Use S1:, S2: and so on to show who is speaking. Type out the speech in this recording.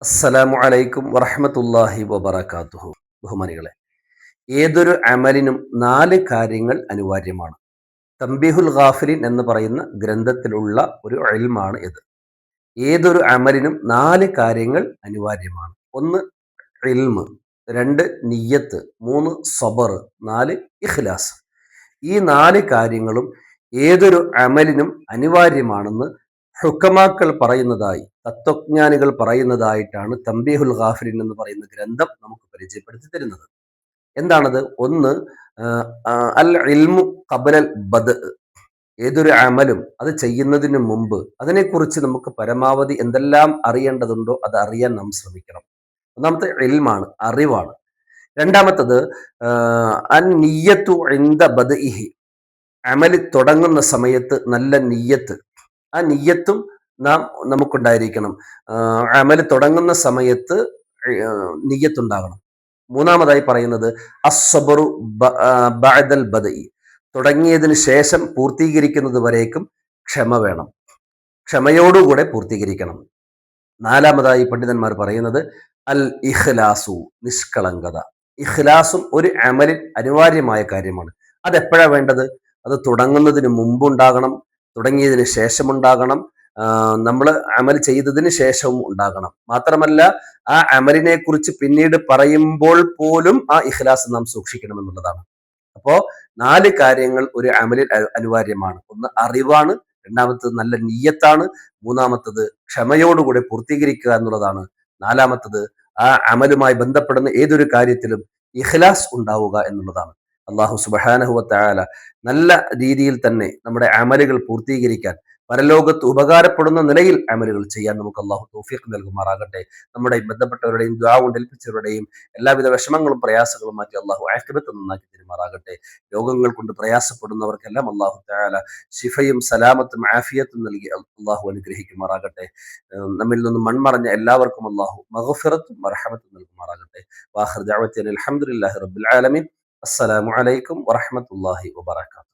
S1: അസ്സലാമു അലൈക്കും വറഹ്മത്തുള്ളാഹി വബറകാതുഹു. ബഹുമാനികളെ, ഏതൊരു അമലിനും 4 കാര്യങ്ങൾ അനിവാര്യമാണ്. തംബീഹുൽ ഗാഫിലിൻ എന്ന് പറയുന്ന ഗ്രന്ഥത്തിലുള്ള ഒരു ഇൽമാണ് ഇത്. ഏതൊരു അമലിനും 4 കാര്യങ്ങൾ അനിവാര്യമാണ്. 1 ഇൽമ്, 2 നിയ്യത്ത്, 3 സബർ, 4 ഇഖ്ലാസ്. ഈ 4 കാര്യങ്ങളും ഏതൊരു അമലിനും അനിവാര്യമാണെന്ന് ഹുക്കമാക്കൾ പറയുന്നതായി, തത്വജ്ഞാനികൾ പറയുന്നതായിട്ടാണ് തംബീഹുൽ ഗാഫിലിൻ എന്ന് പറയുന്ന ഗ്രന്ഥം നമുക്ക് പരിചയപ്പെടുത്തി തരുന്നത്. എന്താണത്? ഒന്ന്, അൽ ഇൽമു ഖബലൽ ബദ്. ഏതൊരു അമലും അത് ചെയ്യുന്നതിന് മുമ്പ് അതിനെക്കുറിച്ച് നമുക്ക് പരമാവധി എന്തെല്ലാം അറിയേണ്ടതുണ്ടോ അത് അറിയാൻ നാം ശ്രമിക്കണം. ഒന്നാമത്തെ ഇൽമാണ്, അറിവാണ്. രണ്ടാമത്തത് അൻ നിയ്യത്തു ഇൻദ ബദ്ഇഹി. അമല് തുടങ്ങുന്ന സമയത്ത് നല്ല നിയ്യത്ത്, ആ നിയ്യത്തും നമുക്കുണ്ടായിരിക്കണം. അമല് തുടങ്ങുന്ന സമയത്ത് നിയ്യത്തുണ്ടാകണം. മൂന്നാമതായി പറയുന്നത് അസ്സബറു ബഅദൽ ബദഇ. തുടങ്ങിയതിന് ശേഷം പൂർത്തീകരിക്കുന്നത് വരേക്കും ക്ഷമ വേണം. ക്ഷമയോടുകൂടെ പൂർത്തീകരിക്കണം. നാലാമതായി പണ്ഡിതന്മാർ പറയുന്നത് അൽ ഇഖ്ലാസു, നിഷ്കളങ്കത. ഇഖ്ലാസും ഒരു അമലിൽ അനിവാര്യമായ കാര്യമാണ്. അതെപ്പോഴാണ് വേണ്ടത്? അത് തുടങ്ങുന്നതിന് മുമ്പുണ്ടാകണം, തുടങ്ങിയതിന് ശേഷമുണ്ടാകണം, നമ്മൾ അമൽ ചെയ്തതിന് ശേഷവും ഉണ്ടാകണം. മാത്രമല്ല, ആ അമലിനെ കുറിച്ച് പിന്നീട് പറയുമ്പോൾ പോലും ആ ഇഖ്ലാസ് നാം സൂക്ഷിക്കണം എന്നുള്ളതാണ്. അപ്പോ 4 കാര്യങ്ങൾ ഒരു അമലിൽ അനിവാര്യമാണ്. ഒന്ന് അറിവാണ്, രണ്ടാമത്തത് നല്ല നിയ്യത്താണ്, മൂന്നാമത്തത് ക്ഷമയോടുകൂടി പൂർത്തീകരിക്കുക എന്നുള്ളതാണ്, നാലാമത്തത് ആ അമലുമായി ബന്ധപ്പെടുന്ന ഏതൊരു കാര്യത്തിലും ഇഖ്ലാസ് ഉണ്ടാവുക എന്നുള്ളതാണ്. അള്ളാഹു സുബ്ഹാനഹു വ തആല നല്ല രീതിയിൽ തന്നെ നമ്മുടെ അമലുകൾ പൂർത്തീകരിക്കാൻ, പരലോകത്ത് ഉപകാരപ്പെടുന്ന നിലയിൽ അമലുകൾ ചെയ്യാൻ നമുക്ക് അള്ളാഹു തൗഫീഖ് നൽകുമാറാകട്ടെ. നമ്മുടെ ബന്ധപ്പെട്ടവരുടെയും ദുആ കൊണ്ട് ഏൽപ്പിച്ചവരുടെയും എല്ലാവിധ വിഷമങ്ങളും പ്രയാസങ്ങളും മാറ്റി അള്ളാഹു ആഖിബത്ത് നന്നാക്കി തരുമാറാകട്ടെ. രോഗങ്ങൾ കൊണ്ട് പ്രയാസപ്പെടുന്നവർക്കെല്ലാം അള്ളാഹു തആല ശിഫയും സലാമത്തും ആഫിയത്തും നൽകി അള്ളാഹു അനുഗ്രഹിക്കുമാറാകട്ടെ. നമ്മിൽ നിന്നും മൺമറഞ്ഞ എല്ലാവർക്കും അള്ളാഹു മഗ്ഫിറത്തും മർഹമത്തും നൽകുമാറാകട്ടെ. വാഖിർ ദഅവതി അൽഹംദുലില്ലാഹി റബ്ബിൽ ആലമീൻ. അസ്സലാമു അലൈക്കും വറഹ്മത്തുള്ളാഹി വബറകാതുഹു.